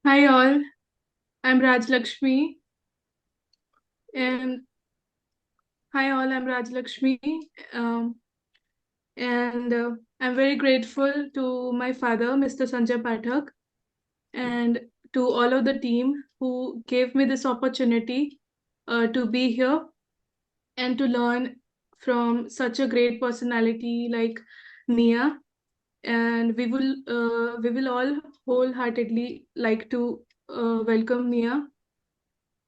Hi all, I'm Raj Lakshmi and hi all, I'm Raj Lakshmi um, and I'm very grateful to my father, Mr. Sanjay Pathak, and to all of the team who gave me this opportunity to be here and to learn from such a great personality like Nia. And we will all wholeheartedly like to welcome Nia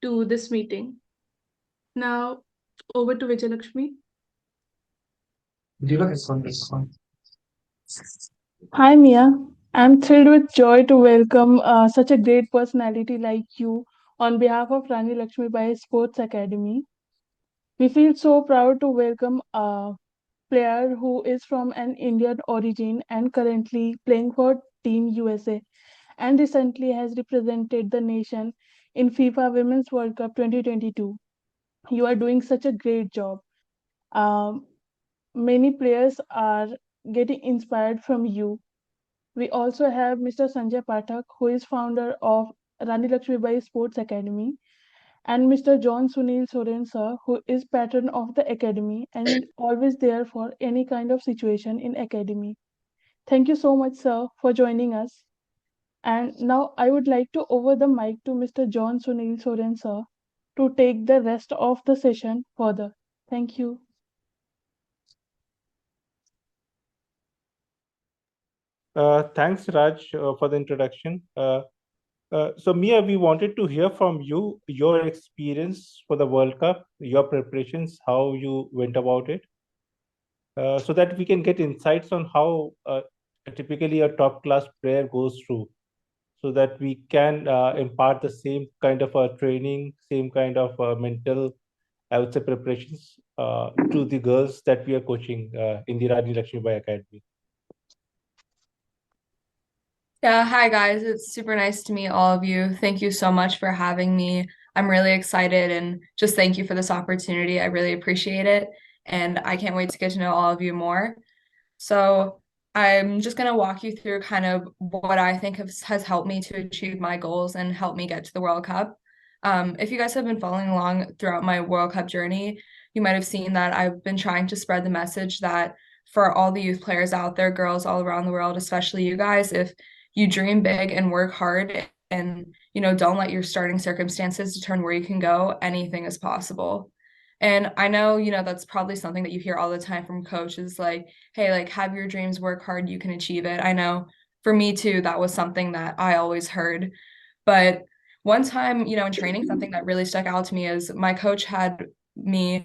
to this meeting. Now, over to Vijayalakshmi. Hi Mia, I'm thrilled with joy to welcome such a great personality like you on behalf of Ranilaxmibai Sports Academy. We feel so proud to welcome a player who is from an Indian origin and currently playing for Team USA and recently has represented the nation in FIFA Women's World Cup 2022. You are doing such a great job. Um, Many players are getting inspired from you. We also have Mr. Sanjay Pathak, who is founder of Ranilaxmibai Sports Academy, and Mr. John Sunil Soren sir, who is patron of the academy and always there for any kind of situation in academy. Thank you so much, sir, for joining us. And now I would like to over the mic to Mr. John Sunil Soren sir to take the rest of the session further. Thank you. Thanks, Raj, for the introduction. So, Mia, we wanted to hear from you your experience for the World Cup, your preparations, how you went about it, so that we can get insights on how typically a top class player goes through, so that we can impart the same kind of training, same kind of mental, I would say, preparations to the girls that we are coaching in the Rani Lakshmibai Academy. Yeah, hi guys. It's super nice to meet all of you. Thank you so much for having me. I'm really excited and just thank you for this opportunity. I really appreciate it. And I can't wait to get to know all of you more. So, I'm just going to walk you through kind of what I think has helped me to achieve my goals and help me get to the World Cup. If you guys have been following along throughout my World Cup journey, you might have seen that I've been trying to spread the message that for all the youth players out there, girls all around the world, especially you guys, if you dream big and work hard and don't let your starting circumstances determine where you can go, anything is possible. And I know, that's probably something that you hear all the time from coaches like, hey, like have your dreams, work hard, you can achieve it. I know for me too, that was something that I always heard. But one time, in training, something that really stuck out to me is my coach had me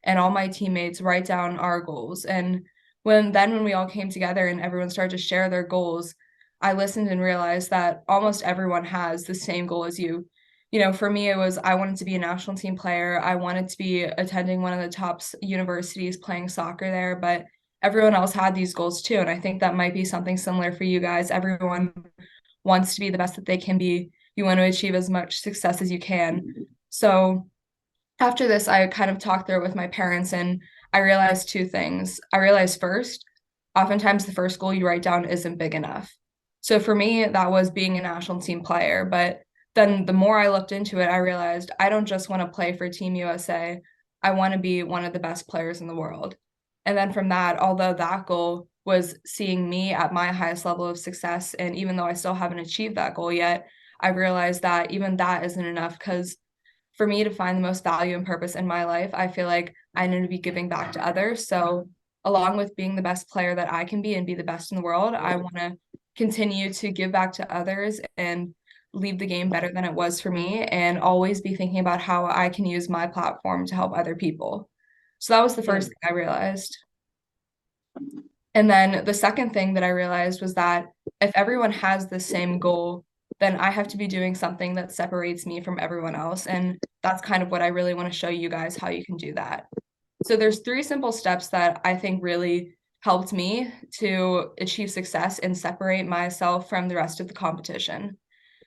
and all my teammates write down our goals. And when we all came together and everyone started to share their goals, I listened and realized that almost everyone has the same goal as you. For me, it was I wanted to be a national team player. I wanted to be attending one of the top universities playing soccer there, but everyone else had these goals too. And I think that might be something similar for you guys. Everyone wants to be the best that they can be. You want to achieve as much success as you can. So after this, I kind of talked through it with my parents and I realized two things. I realized first, oftentimes the first goal you write down isn't big enough. So for me, that was being a national team player. But then the more I looked into it, I realized I don't just want to play for Team USA. I want to be one of the best players in the world. And then from that, although that goal was seeing me at my highest level of success, and even though I still haven't achieved that goal yet, I realized that even that isn't enough because for me to find the most value and purpose in my life, I feel like I need to be giving back to others. So, along with being the best player that I can be and be the best in the world, I want to continue to give back to others and leave the game better than it was for me and always be thinking about how I can use my platform to help other people. So that was the first thing I realized. And then the second thing that I realized was that if everyone has the same goal, then I have to be doing something that separates me from everyone else. And that's kind of what I really want to show you guys how you can do that. So there's three simple steps that I think really helped me to achieve success and separate myself from the rest of the competition.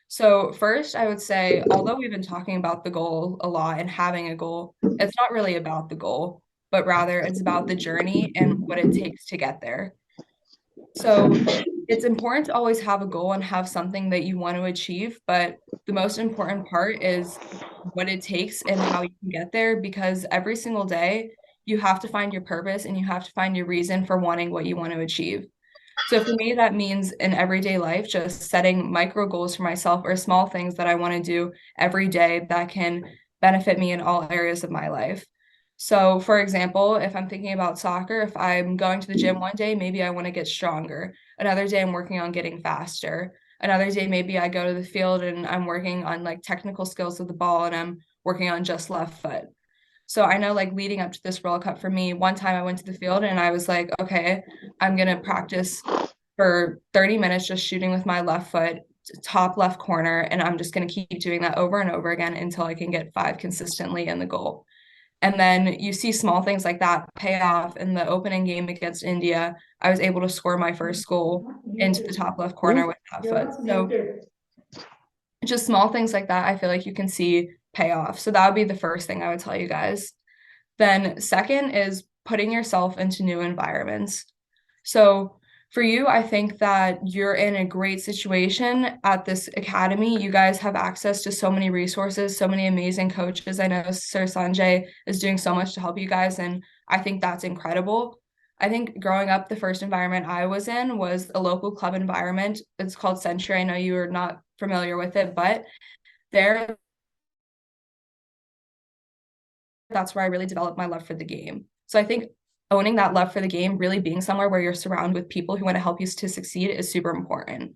So first, I would say, although we've been talking about the goal a lot and having a goal, it's not really about the goal, but rather it's about the journey and what it takes to get there. So it's important to always have a goal and have something that you want to achieve, but the most important part is what it takes and how you can get there, because every single day you have to find your purpose and you have to find your reason for wanting what you want to achieve. So for me, that means in everyday life, just setting micro goals for myself or small things that I want to do every day that can benefit me in all areas of my life. So, for example, if I'm thinking about soccer, if I'm going to the gym one day, maybe I want to get stronger. Another day, I'm working on getting faster. Another day, maybe I go to the field and I'm working on like technical skills with the ball and I'm working on just left foot. So I know like leading up to this World Cup for me, one time I went to the field and I was like, okay, I'm going to practice for 30 minutes just shooting with my left foot, top left corner, and I'm just going to keep doing that over and over again until I can get 5 consistently in the goal. And then you see small things like that pay off. In the opening game against India, I was able to score my first goal into the top left corner with that foot. So just small things like that, I feel like you can see pay off. So that would be the first thing I would tell you guys. Then second is putting yourself into new environments. So for you, I think that you're in a great situation at this academy. You guys have access to so many resources, so many amazing coaches. I know Sir Sanjay is doing so much to help you guys, and I think that's incredible. I think growing up, the first environment I was in was a local club environment. It's called Century. I know you are not familiar with it, but there, that's where I really developed my love for the game. So I think owning that love for the game, really being somewhere where you're surrounded with people who want to help you to succeed is super important.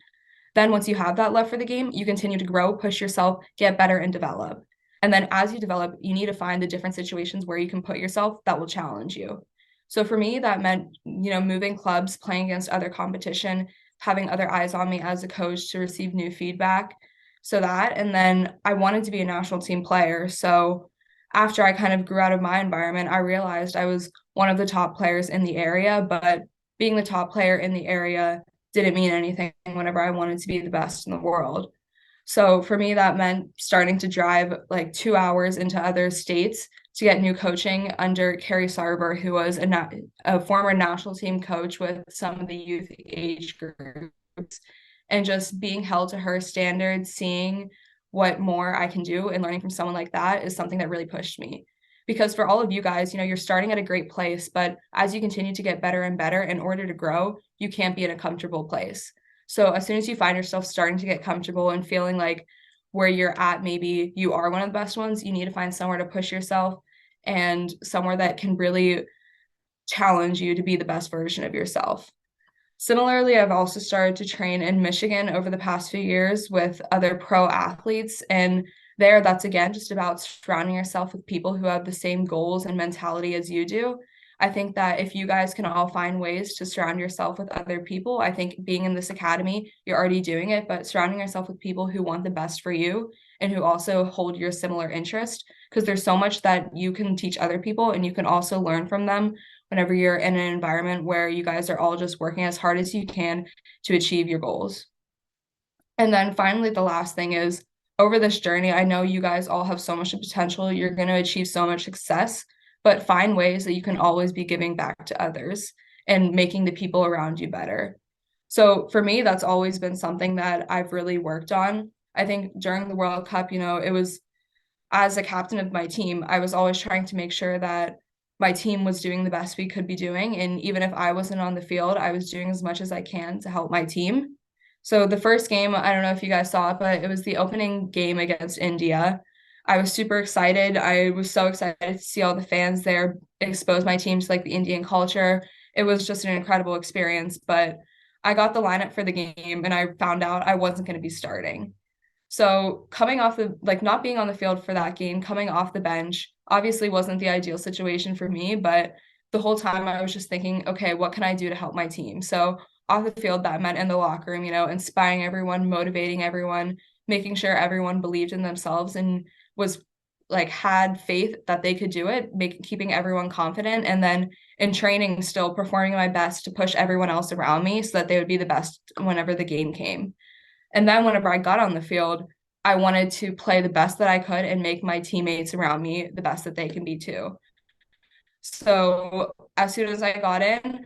Then once you have that love for the game, you continue to grow, push yourself, get better, and develop. And then as you develop, you need to find the different situations where you can put yourself that will challenge you. So for me, that meant, moving clubs, playing against other competition, having other eyes on me as a coach to receive new feedback. So that, and then I wanted to be a national team player. So after I kind of grew out of my environment, I realized I was one of the top players in the area, but being the top player in the area didn't mean anything whenever I wanted to be the best in the world. So for me, that meant starting to drive like 2 hours into other states to get new coaching under Carrie Sarver, who was a former national team coach with some of the youth age groups, and just being held to her standards, seeing what more I can do and learning from someone like that is something that really pushed me. Because for all of you guys, you're starting at a great place, but as you continue to get better and better, in order to grow, you can't be in a comfortable place. So as soon as you find yourself starting to get comfortable and feeling like where you're at, maybe you are one of the best ones, you need to find somewhere to push yourself and somewhere that can really challenge you to be the best version of yourself. Similarly, I've also started to train in Michigan over the past few years with other pro athletes. And there, that's again just about surrounding yourself with people who have the same goals and mentality as you do. I think that if you guys can all find ways to surround yourself with other people, I think being in this academy, you're already doing it, but surrounding yourself with people who want the best for you and who also hold your similar interest, because there's so much that you can teach other people and you can also learn from them whenever you're in an environment where you guys are all just working as hard as you can to achieve your goals. And then finally, the last thing is over this journey, I know you guys all have so much potential. You're going to achieve so much success, but find ways that you can always be giving back to others and making the people around you better. So for me, that's always been something that I've really worked on. I think during the World Cup, it was as a captain of my team, I was always trying to make sure that my team was doing the best we could be doing. And even if I wasn't on the field, I was doing as much as I can to help my team. So the first game, I don't know if you guys saw it, but it was the opening game against India. I was super excited. I was so excited to see all the fans there expose my team to like the Indian culture. It was just an incredible experience. But I got the lineup for the game and I found out I wasn't going to be starting. So coming off not being on the field for that game, coming off the bench, obviously wasn't the ideal situation for me, but the whole time I was just thinking, okay, what can I do to help my team? So off the field, that meant in the locker room, inspiring everyone, motivating everyone, making sure everyone believed in themselves and was had faith that they could do it, keeping everyone confident. And then in training, still performing my best to push everyone else around me so that they would be the best whenever the game came. And then whenever I got on the field, I wanted to play the best that I could and make my teammates around me the best that they can be too. So as soon as I got in,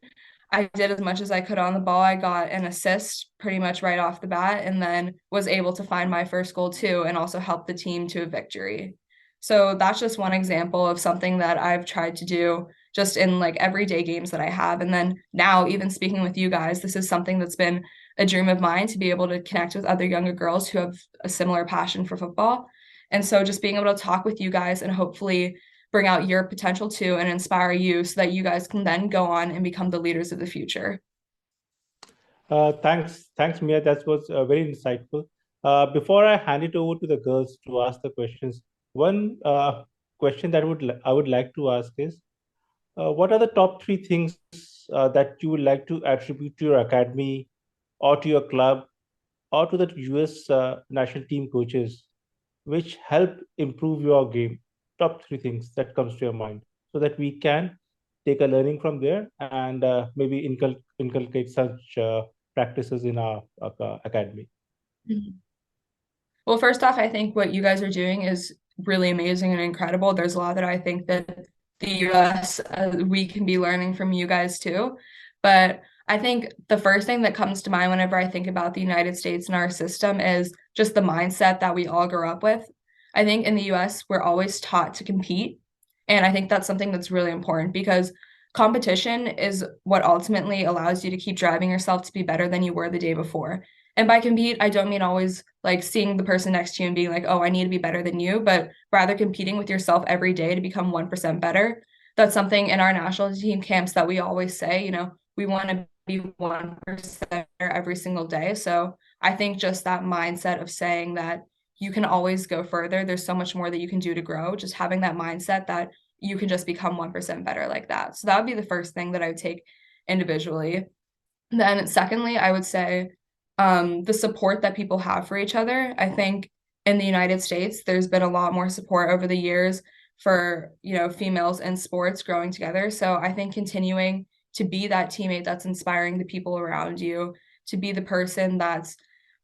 I did as much as I could on the ball. I got an assist pretty much right off the bat, and then was able to find my first goal too, and also help the team to a victory. So that's just one example of something that I've tried to do just in like everyday games that I have. And then now, even speaking with you guys, this is something that's been a dream of mine to be able to connect with other younger girls who have a similar passion for football. And so just being able to talk with you guys and hopefully bring out your potential too and inspire you so that you guys can then go on and become the leaders of the future. Thanks, Mia. That was very insightful. Before I hand it over to the girls to ask the questions, one question that I would like to ask is, what are the top three things that you would like to attribute to your academy or to your club or to the US national team coaches, which help improve your game? Top three things that comes to your mind, so that we can take a learning from there and maybe inculcate such practices in our academy. Well, first off, I think what you guys are doing is really amazing and incredible. There's a lot that I think that the US, we can be learning from you guys too. But I think the first thing that comes to mind whenever I think about the United States and our system is just the mindset that we all grew up with. I think in the US, we're always taught to compete. And I think that's something that's really important because competition is what ultimately allows you to keep driving yourself to be better than you were the day before. And by compete, I don't mean always like seeing the person next to you and being like, oh, I need to be better than you, but rather competing with yourself every day to become 1% better. That's something in our national team camps that we always say, you know, we want to be 1% better every single day. So I think just that mindset of saying that you can always go further. There's so much more that you can do to grow. Just having that mindset that you can just become 1% better like that. So that would be the first thing that I would take individually. Then secondly, I would say the support that people have for each other. I think in the United States, there's been a lot more support over the years for, you know, females in sports growing together. So I think continuing to be that teammate that's inspiring the people around you, to be the person that's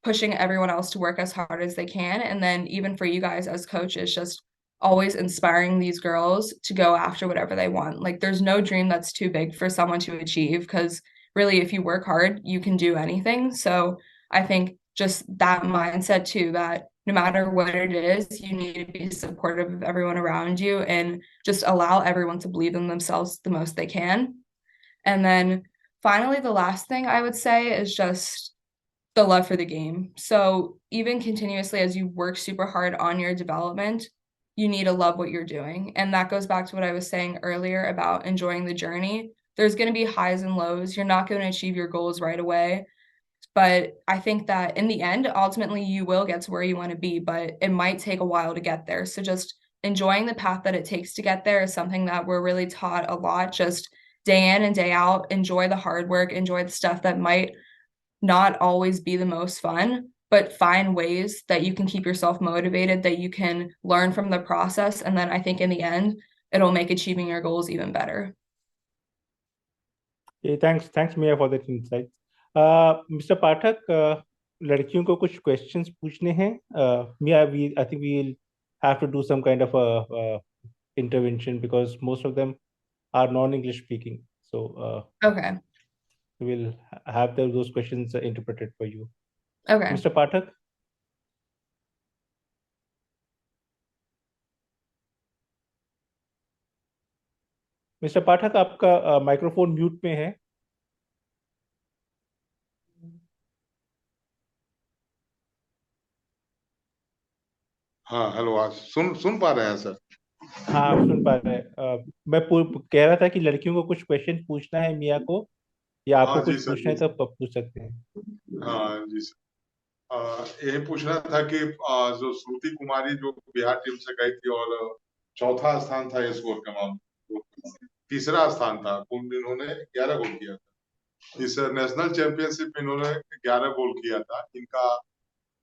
pushing everyone else to work as hard as they can. And then even for you guys as coaches, just always inspiring these girls to go after whatever they want. Like there's no dream that's too big for someone to achieve because really, if you work hard, you can do anything. So I think just that mindset too, that no matter what it is, you need to be supportive of everyone around you and just allow everyone to believe in themselves the most they can. And then finally, the last thing I would say is just the love for the game. So even continuously as you work super hard on your development, you need to love what you're doing. And that goes back to what I was saying earlier about enjoying the journey. There's going to be highs and lows. You're not going to achieve your goals right away. But I think that in the end, ultimately, you will get to where you want to be, but it might take a while to get there. So just enjoying the path that it takes to get there is something that we're really taught a lot. Just day in and day out, enjoy the hard work, enjoy the stuff that might not always be the most fun, but find ways that you can keep yourself motivated, that you can learn from the process. And then I think in the end, it'll make achieving your goals even better. Thanks Mia for that insight. Mr. Pathak, लड़कियों को कुछ questions पूछने हैं. Mia, I think we'll have to do some kind of a intervention because most of them are non-English speaking. So Okay. we'll have those questions interpreted for you. Okay. Mr. Pathak? Mister Pathak आपका microphone mute में है. हाँ hello, आज सुन पा रहे हैं sir? हाँ आप सुन पा रहे हैं. मैं कह रहा था कि लड़कियों को कुछ क्वेश्चन पूछना है मिया को, या आपको हाँ जी कुछ सर, पूछना है तो आप पूछ सकते हैं. हाँ जी सर, यही पूछना था कि जो श्रुति कुमारी जो बिहार टीम से गई थी और चौथा स्थान था स्कोर का मामला, तीसरा स्थान था, इन्होंने 11 गोल किया था. इस नेशनल चैंपियनशिप में इन्होंने 11 गोल किया था. इनका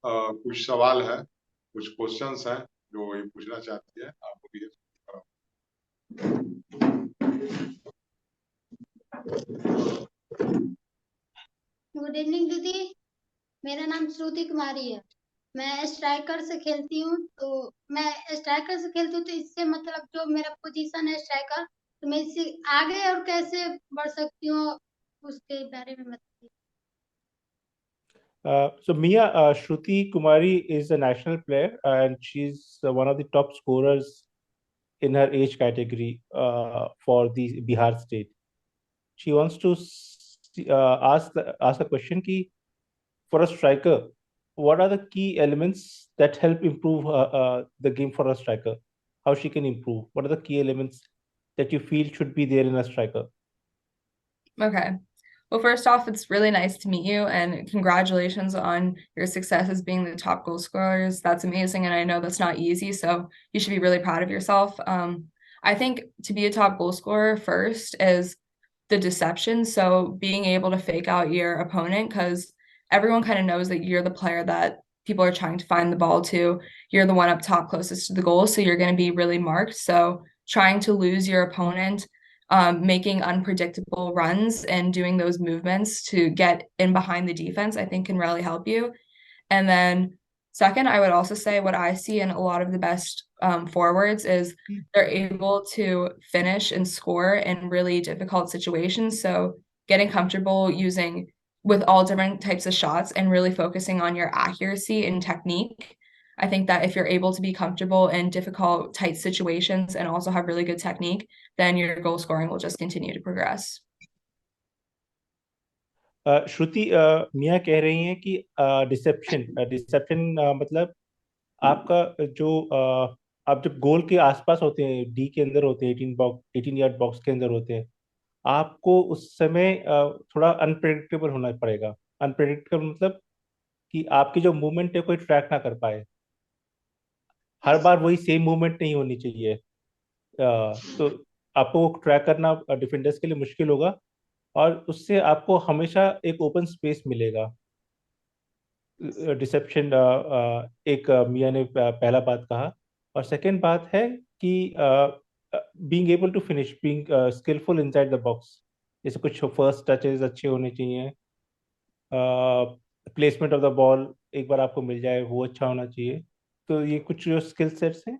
कुछ सवाल है, कुछ क्वेश्चंस हैं जो ये पूछना चाहती है आपको भी. गुड इवनिंग दीदी, मेरा नाम श्रुति कुमारी है. मैं स्ट्राइकर से खेलती हूँ. तो इससे मतलब जो मेरा पोजीशन है स्ट्राइकर, तो मैं इससे आगे और कैसे बढ़ सकती हूँ उसके बारे में बताइए। So Mia, Shruti Kumari is a national player and she's one of the top scorers in her age category for the Bihar state. She wants to ask the question ki, for a striker, what are the key elements that help improve the game for a striker? How she can improve? What are the key elements that you feel should be there in a striker? Okay. Well, first off, it's really nice to meet you and congratulations on your success as being the top goal scorers. That's amazing. And I know that's not easy. So you should be really proud of yourself. I think to be a top goal scorer first is the deception. So being able to fake out your opponent because everyone kind of knows that you're the player that people are trying to find the ball to. You're the one up top closest to the goal. So you're going to be really marked. So trying to lose your opponent making unpredictable runs and doing those movements to get in behind the defense, I think can really help you. And then second, I would also say what I see in a lot of the best forwards is they're able to finish and score in really difficult situations. So getting comfortable using with all different types of shots and really focusing on your accuracy and technique. I think that if you're able to be comfortable in difficult, tight situations and also have really good technique, then your goal scoring will just continue to progress. श्रुति, मिया कह रही हैं कि dissipation dissipation मतलब आपका जो आप जब गोल के आसपास होते हैं, डी के अंदर होते हैं, 18 यार्ड बॉक्स के अंदर होते हैं, आपको उस समय थोड़ा अनप्रेडिक्टेबल होना पड़ेगा। अनप्रेडिक्टेबल मतलब कि आपकी जो मूवमेंट है कोई ट्रैक ना कर पाए, हर बार वही सेम मूवमेंट नहीं होनी चाहिए। तो आपको ट्रैक करना डिफेंडर्स के लिए मुश्किल होगा और उससे आपको हमेशा एक ओपन स्पेस मिलेगा। डिसेप्शन एक मिया ने पहला बात कहा। और सेकंड बात है कि being able to finish, being skillful inside the box, जैसे कुछ फर्स्ट टचेस अच्छे होने चाहिए, प्लेसमेंट ऑफ द बॉल एक बार आपको मिल जाए वो अच्छा होना चाहिए। तो ये कुछ जो स्किल सेट्स हैं,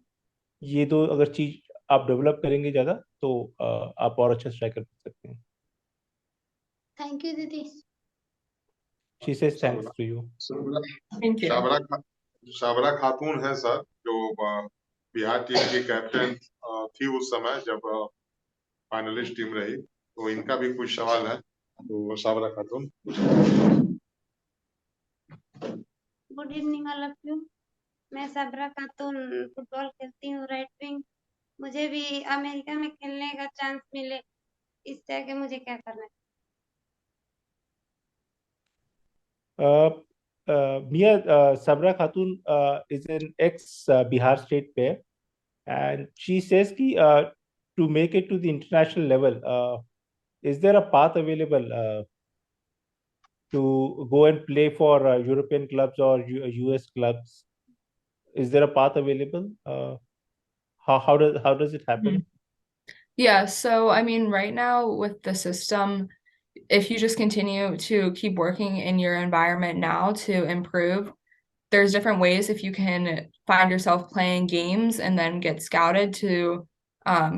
ये दो अगर चीज आप डेवलप करेंगे ज़्यादा तो आप और अच्छा स्ट्राइकर बन सकते हैं। थैंक यू दीदी। She says thanks to you. Thank you. शाबरा खातून है सर, जो बिहार टीम की कैप्टन थी उस समय जब फाइनलिस्ट टीम रही, तो इनका भी कुछ सवाल है। तो शाबरा खातून। Good evening all of you. मैं शाबरा खातून फुटबॉल खेलती हूँ, राइट विंग। मुझे भी अमेरिका में खेलने का चांस मिले, इससे आगे मुझे क्या करना है? Mia, Sabra Khatun is an ex Bihar state player, and she says ki, to make it to the international level, is there a path available to go and play for European clubs or US clubs? Is there a path available? How does it happen? Yeah, so I mean, right now with the system, if you just continue to keep working in your environment now to improve, there's different ways if you can find yourself playing games and then get scouted to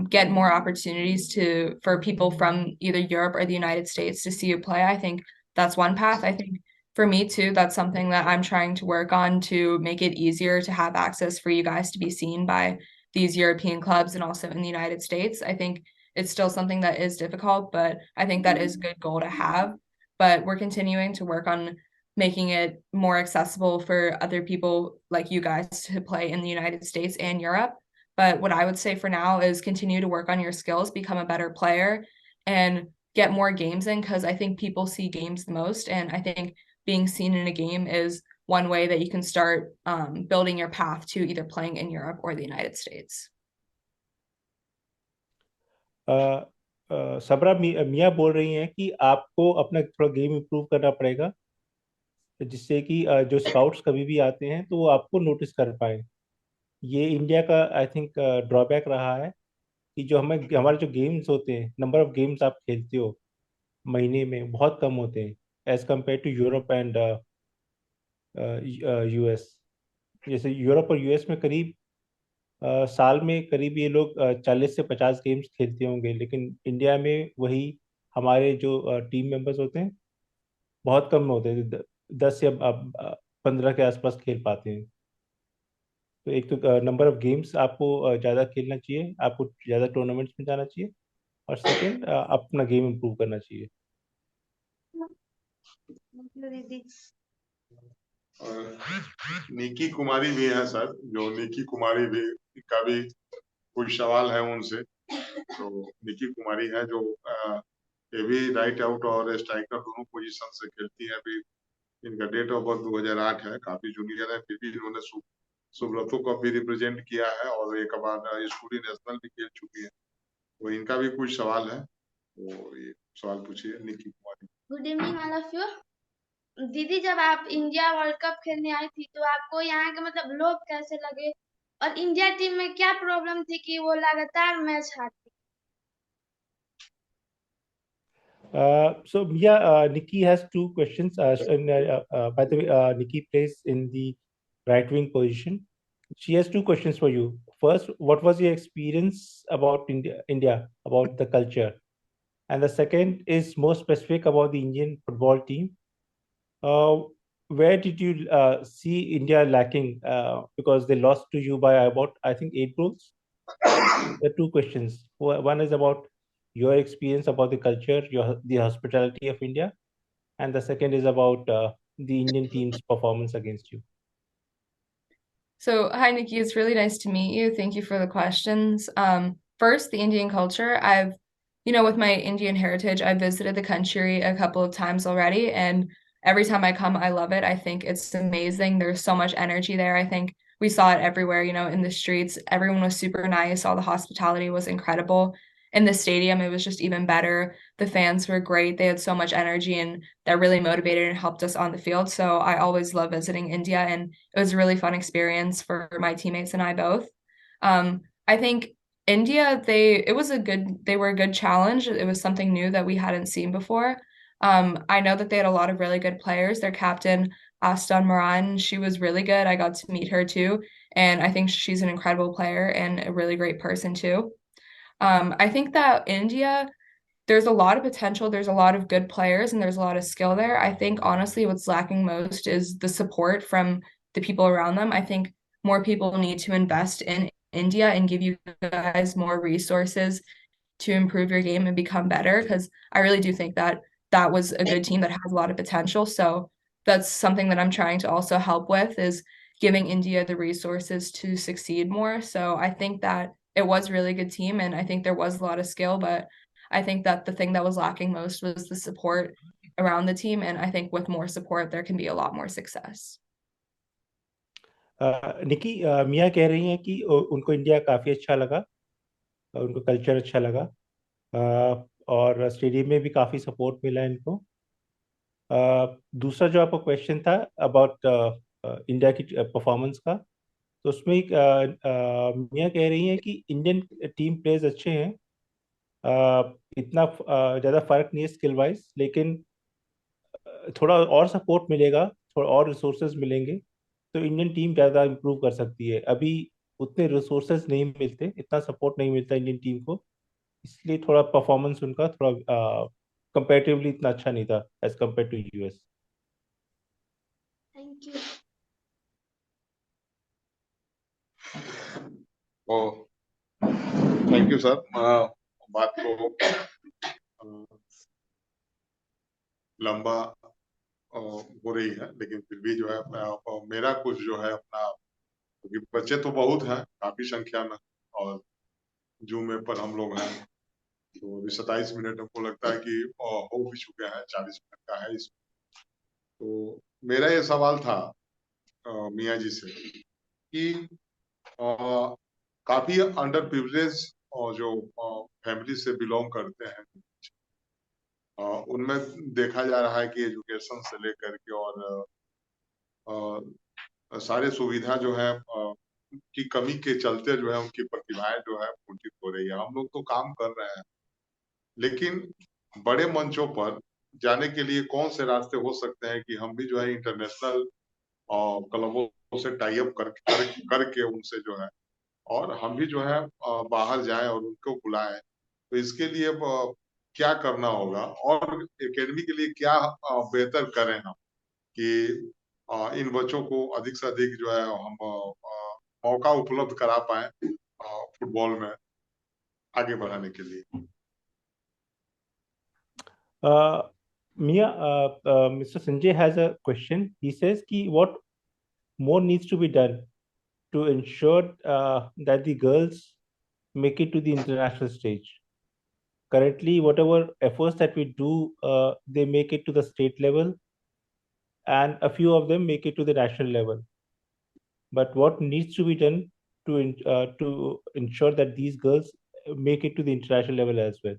get more opportunities to for people from either Europe or the United States to see you play. I think that's one path. I think for me too, that's something that I'm trying to work on to make it easier to have access for you guys to be seen by these European clubs and also in the United States. I think it's still something that is difficult, but I think that is a good goal to have. But we're continuing to work on making it more accessible for other people like you guys to play in the United States and Europe. But what I would say for now is continue to work on your skills, become a better player, and get more games in because I think people see games the most. And I think being seen in a game is one way that you can start building your path to either playing in Europe or the United States. सबरा मिया बोल रही हैं कि आपको अपना थोड़ा game improve करना पड़ेगा, जिससे कि जो स्काउट्स कभी भी आते हैं तो वो आपको नोटिस कर पाए। ये इंडिया का आई थिंक ड्रॉबैक रहा है कि जो हमारे जो गेम्स होते हैं, नंबर ऑफ गेम्स आप खेलते हो महीने में बहुत कम होते हैं as compare to Europe and US. जैसे यूरोप और यूएस में करीब साल में करीब ये लोग 40 से 50 गेम्स खेलते होंगे, लेकिन इंडिया में वही हमारे जो टीम मेंबर्स होते हैं बहुत कम होते हैं, 10 या 15 के आसपास खेल पाते हैं। तो एक तो नंबर ऑफ गेम्स आपको ज़्यादा खेलना चाहिए, आपको ज़्यादा टूर्नामेंट्स में जाना चाहिए, और सेकंड अपना गेम इम्प्रूव करना चाहिए। दीदी। और निकी कुमारी भी है सर, जो निकी कुमारी भी का भी कुछ सवाल है उनसे। तो निकी कुमारी है जो ये भी राइट आउट और स्ट्राइकर दोनों पोजीशन से खेलती है। अभी इनका डेट ऑफ बर्थ 2008 है, काफी जूनियर है, फिर भी इन्होंने सुब्रतों को भी रिप्रेजेंट किया है और एक बार स्कूली नेशनल भी खेल चुकी है। तो इनका भी कुछ सवाल है, तो ये सवाल पूछिए Nikki Kumari. Good evening all of you. दीदी, जब आप इंडिया वर्ल्ड कप खेलने आई थी तो आपको यहाँ के मतलब लोग कैसे लगे, और इंडिया टीम में क्या प्रॉब्लम थी कि वो लगातार match हारती? So yeah, Nikki has two questions. By the way, Nikki plays in the right wing position. She has two questions for you. First, what was your experience about India, about the culture? And the second is more specific about the Indian football team. Uh, where did you see India lacking because they lost to you by about, I think, 8 goals? There are two questions. One is about your experience about the culture, the hospitality of India, and the second is about the Indian team's performance against you. So, hi, Nikki. It's really nice to meet you. Thank you for the questions. First, the Indian culture. With my Indian heritage, I've visited the country a couple of times already, and every time I come, I love it. I think it's amazing. There's so much energy there. I think we saw it everywhere, in the streets. Everyone was super nice. All the hospitality was incredible. In the stadium, it was just even better. The fans were great. They had so much energy, and that really motivated and helped us on the field. So I always love visiting India, and it was a really fun experience for my teammates and I both. I think India, they were a good challenge. It was something new that we hadn't seen before. I know that they had a lot of really good players. Their captain, Aston Moran, she was really good. I got to meet her too, and I think she's an incredible player and a really great person too. I think that India, there's a lot of potential, there's a lot of good players, and there's a lot of skill there. I think honestly what's lacking most is the support from the people around them. I think more people need to invest in India and give you guys more resources to improve your game and become better, because I really do think that that was a good team that has a lot of potential. So that's something that I'm trying to also help with, is giving India the resources to succeed more. So I think that it was a really good team, and I think there was a lot of skill, but I think that the thing that was lacking most was the support around the team, and I think with more support there can be a lot more success. निकी, मिया कह रही हैं कि उनको India काफ़ी अच्छा लगा, उनको culture अच्छा लगा, और स्टेडियम में भी काफ़ी सपोर्ट मिला इनको। दूसरा जो आपका क्वेश्चन था अबाउट इंडिया की परफॉर्मेंस का, तो उसमें मिया कह रही हैं कि इंडियन टीम प्लेयर्स अच्छे हैं, इतना ज़्यादा फर्क नहीं है स्किल वाइज, लेकिन थोड़ा और सपोर्ट मिलेगा, थोड़ा और रिसोर्सेज मिलेंगे तो इंडियन टीम ज़्यादा इम्प्रूव कर सकती है। अभी उतने रिसोर्सेज नहीं मिलते, इतना सपोर्ट नहीं मिलता इंडियन टीम को, इसलिए थोड़ा परफॉर्मेंस उनका थोड़ा कंपैरेटिवली इतना अच्छा नहीं था as compare to US. Thank you. Oh thank you sir. बात को लंबा हो रही है, लेकिन फिर भी जो है मेरा कुछ जो है अपना, क्योंकि बच्चे तो बहुत हैं काफी संख्या में, और जूम में पर हम लोग हैं, तो अभी 27 मिनट हमको लगता है कि हो भी चुके हैं, 40 मिनट का है इस। तो मेरा ये सवाल था मियाँ जी से कि काफी अंडर प्रिविलेज और जो फैमिली से बिलोंग करते हैं, उनमें देखा जा रहा है कि एजुकेशन से लेकर के और सारे सुविधा जो है की कमी के चलते जो है उनकी प्रतिभाएं जो है कुंठित हो रही है। हम लोग तो काम कर रहे हैं, लेकिन बड़े मंचों पर जाने के लिए कौन से रास्ते हो सकते हैं कि हम भी जो है इंटरनेशनल क्लबों से टाई अप करके उनसे जो है, और हम भी जो है बाहर जाएं और उनको बुलाएं। तो इसके लिए क्या करना होगा और एकेडमी के लिए क्या बेहतर करें हम कि इन बच्चों को अधिक से अधिक जो है हम मौका उपलब्ध करा पाए फुटबॉल में आगे बढ़ाने के लिए। Mia, Mr. Sanjay has a question. He says, ki, what more needs to be done to ensure that the girls make it to the international stage? Currently, whatever efforts that we do, they make it to the state level, and a few of them make it to the national level. But what needs to be done to ensure that these girls make it to the international level as well?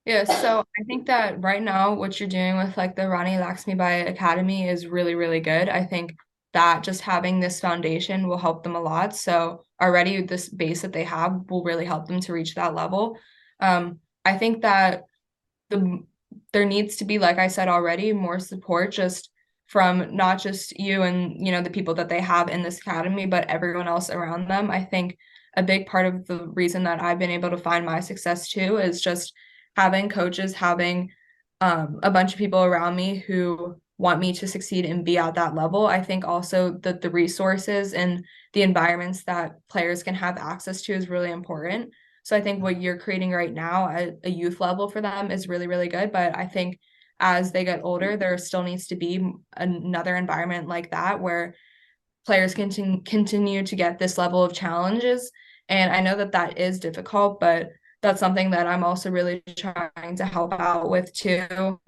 Yeah, so I think that right now what you're doing with like the Ranilaxmibai Academy is really, really good. I think that just having this foundation will help them a lot. So already this base that they have will really help them to reach that level. I think that the there needs to be, like I said already, more support just from not just you and the people that they have in this academy, but everyone else around them. I think a big part of the reason that I've been able to find my success too is just having coaches, having a bunch of people around me who want me to succeed and be at that level. I think also that the resources and the environments that players can have access to is really important. So I think what you're creating right now at a youth level for them is really, really good. But I think as they get older, there still needs to be another environment like that where players can continue to get this level of challenges. And I know that that is difficult, but that's something that I'm also really trying to help out with too.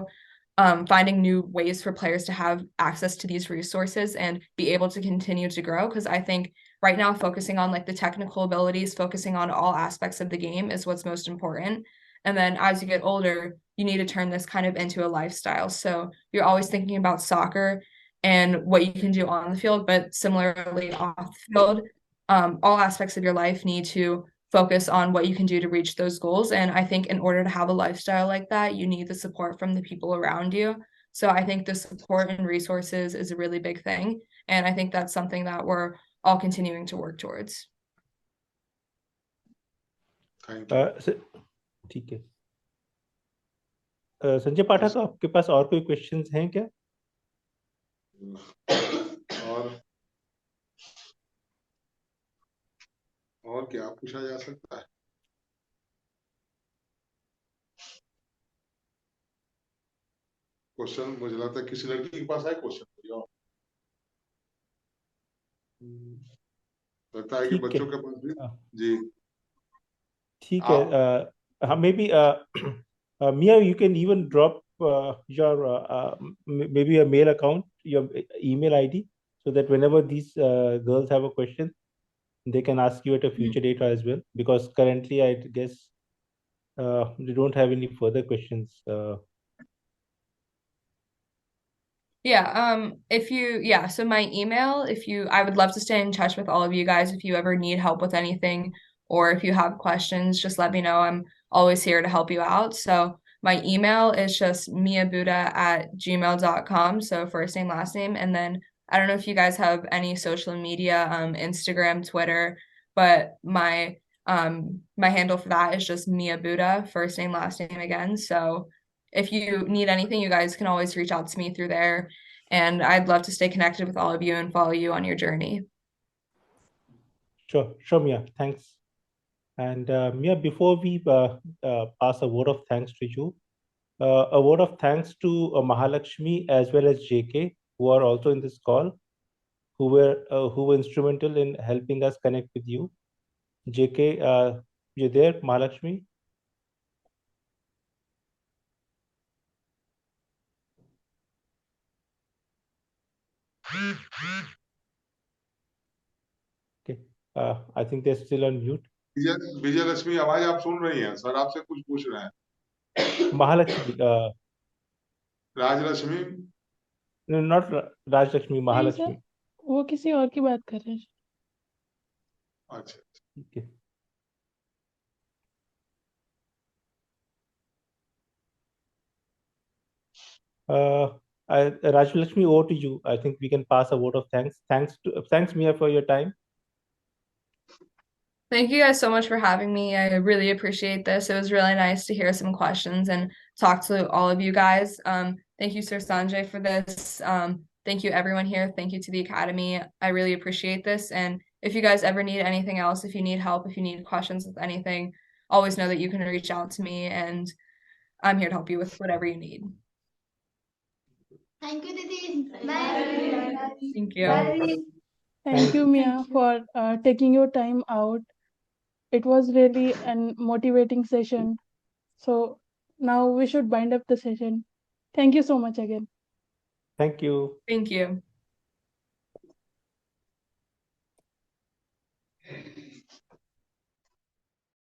Finding new ways for players to have access to these resources and be able to continue to grow. Because I think right now, focusing on like the technical abilities, focusing on all aspects of the game is what's most important. And then as you get older, you need to turn this kind of into a lifestyle. So you're always thinking about soccer and what you can do on the field, but similarly off the field, all aspects of your life need to focus on what you can do to reach those goals. And I think in order to have a lifestyle like that, you need the support from the people around you. So I think the support and resources is a really big thing. And I think that's something that we're all continuing to work towards. Thank you. ठीक है। संजय पाठक, आपके पास और कोई questions हैं क्या? और क्या पूछा जा सकता है? क्वेश्चन मुझे लगता है किसी लड़की के पास है क्वेश्चन। लगता है कि बच्चों के पास भी। जी ठीक है। maybe Mia, you can even drop your maybe a mail account, your email ID, so that whenever these girls have a question, they can ask you at a future date as well, because currently I guess they don't have any further questions. So my email, I would love to stay in touch with all of you guys. If you ever need help with anything or if you have questions, just let me know. I'm always here to help you out. So my email is just miabuta@gmail.com. So first name, last name. And then I don't know if you guys have any social media, Instagram, Twitter, but my handle for that is just Mia Buddha, first name, last name again. So if you need anything, you guys can always reach out to me through there. And I'd love to stay connected with all of you and follow you on your journey. Sure, Mia. Thanks. And Mia, before we pass a word of thanks to you, a word of thanks to Mahalakshmi as well as JK, who are also in this call, who were instrumental in helping us connect with you. JK, you there, Mahalakshmi? Okay, I think they're still on mute. विजय लक्ष्मी, आवाज आप सुन रही हैं? Sir आपसे कुछ पूछ रहे हैं। Mahalakshmi. Rajalakshmi. No, not Rajlakshmi, Mahalakshmi. वो किसी और की बात कर रहे हैं। अच्छा। Okay. Rajlakshmi, over to you. I think we can pass a vote of thanks. Thanks Mia for your time. Thank you guys so much for having me. I really appreciate this. It was really nice to hear some questions and talk to all of you guys. Thank you, Sir Sanjay, for this. Thank you, everyone here. Thank you to the Academy. I really appreciate this. And if you guys ever need anything else, if you need help, if you need questions with anything, always know that you can reach out to me, and I'm here to help you with whatever you need. Thank you, Didi. Bye. Thank you. Bye. Thank you, Mia, for taking your time out. It was really an motivating session. So now we should bind up the session. Thank you so much again. Thank you. Thank you.